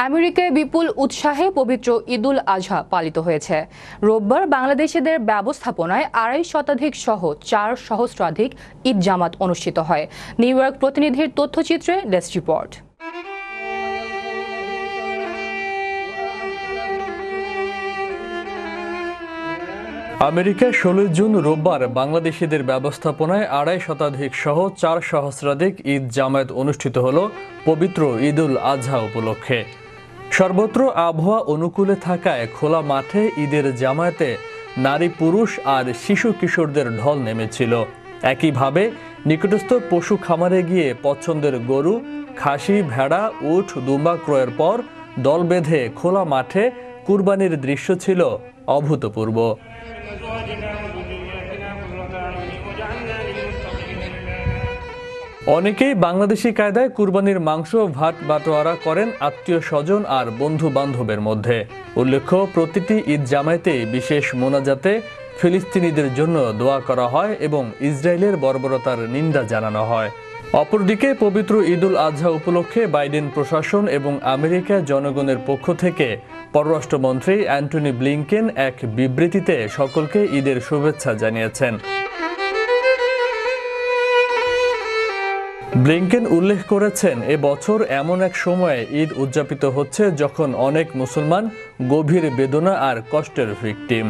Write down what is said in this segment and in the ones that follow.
আমেরিকায় বিপুল উৎসাহে পবিত্র ঈদুল আজহা পালিত হয়েছে। রোববার বাংলাদেশিদের ব্যবস্থাপনায় ২.৫ শতাধিক সহ ৪ সহস্রাধিক ঈদ জামাত অনুষ্ঠিত হয়। নিউ ইয়র্ক প্রতিনিধির তথ্যচিত্রে ডেস্ক রিপোর্ট। আমেরিকায় ১৬ জুন রোববার বাংলাদেশিদের ব্যবস্থাপনায় ২.৫ শতাধিক সহ ৪ সহস্রাধিক ঈদ জামায়াত অনুষ্ঠিত হল পবিত্র ঈদুল আজহা উপলক্ষে। সর্বত্র আবহাওয়া অনুকূলে থাকায় খোলা মাঠে ঈদের জামায়াতে নারী পুরুষ আর শিশু কিশোরদের ঢল নেমেছিল। একইভাবে নিকটস্থ পশু খামারে গিয়ে পছন্দের গরু, খাসি, ভেড়া, উট, দুম্বা ক্রয়ের পর দল বেঁধে খোলা মাঠে কুরবানির দৃশ্য ছিল অভূতপূর্ব। অনেকেই বাংলাদেশি কায়দায় কুরবানির মাংস ভাট বাটোয়ারা করেন আত্মীয় স্বজন আর বন্ধু বান্ধবের মধ্যে। উল্লেখ্য, প্রতিটি ঈদ জামায়াতে বিশেষ মোনাজাতে ফিলিস্তিনিদের জন্য দোয়া করা হয় এবং ইসরায়েলের বর্বরতার নিন্দা জানানো হয়। অপরদিকে পবিত্র ঈদুল আজহা উপলক্ষে বাইডেন প্রশাসন এবং আমেরিকা জনগণের পক্ষ থেকে পররাষ্ট্রমন্ত্রী অ্যান্টনি ব্লিংকেন এক বিবৃতিতে সকলকে ঈদের শুভেচ্ছা জানিয়েছেন। ব্লিংকেন উল্লেখ করেছেন, এবছর এমন এক সময়ে ঈদ উদযাপিত হচ্ছে যখন অনেক মুসলমান গভীর বেদনা আর কষ্টের ভিকটিম।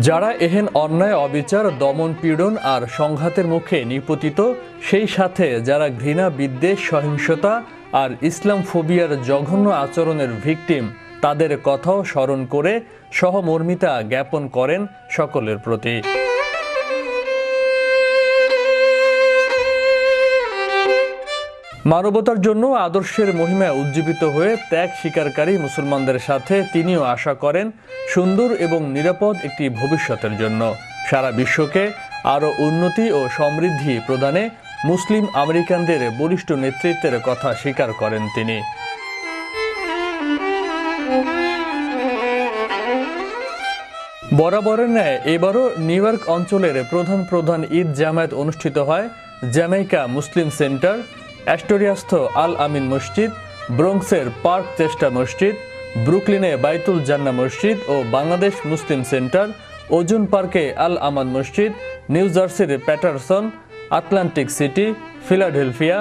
যারা এহেন অন্যায়, অবিচার, দমন পীড়ন আর সংঘাতের মুখে নিপতিত, সেই সাথে যারা ঘৃণা, বিদ্বেষ, সহিংসতা আর ইসলাম ফোবিয়ার জঘন্য আচরণের ভিকটিম, তাদের কথাও স্মরণ করে সহমর্মিতা জ্ঞাপন করেন সকলের প্রতি। মানবতার জন্য আদর্শের মহিমায় উজ্জীবিত হয়ে ত্যাগ স্বীকারকারী মুসলমানদের সাথে তিনিও আশা করেন সুন্দর এবং নিরাপদ একটি ভবিষ্যতের জন্য। সারা বিশ্বকে আরও উন্নতি ও সমৃদ্ধি প্রদানে মুসলিম আমেরিকানদের বলিষ্ঠ নেতৃত্বের কথা স্বীকার করেন তিনি। বরাবরের ন্যায় এবারও নিউ ইয়র্ক অঞ্চলের প্রধান ঈদ জামায়াত অনুষ্ঠিত হয় জ্যামাইকা মুসলিম সেন্টার, অ্যাস্টোরিয়াস্থ আল আমিন মসজিদ, ব্রোঙ্কসের পার্ক চেস্টা মসজিদ, ব্রুকলিনে বাইতুল জান্নাহ মসজিদ ও বাংলাদেশ মুসলিম সেন্টার, ওজন পার্কে আল আমান মসজিদ, নিউ জার্সির Paterson, Atlantic City, Philadelphia,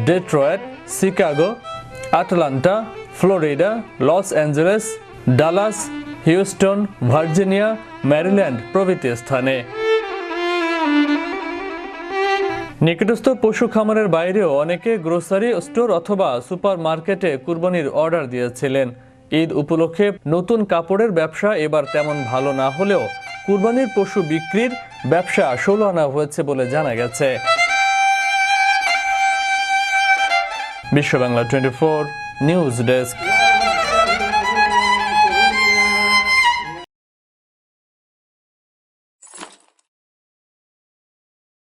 Detroit, Chicago, Atlanta, Florida, Los Angeles, Dallas, Houston, Virginia, Maryland প্রভৃতি স্থানে। নিকটস্থ পশু খামারের বাইরেও অনেকে গ্রোসারি স্টোর অথবা সুপার মার্কেটে কুরবানির অর্ডার দিয়েছিলেন। ঈদ উপলক্ষে নতুন কাপড়ের ব্যবসা এবার তেমন ভালো না হলেও কুরবানির পশু বিক্রির ব্যবসা 16 আনা হয়েছে বলে জানা গেছে। বিশ্ব বাংলা 24 নিউজ ডেস্ক।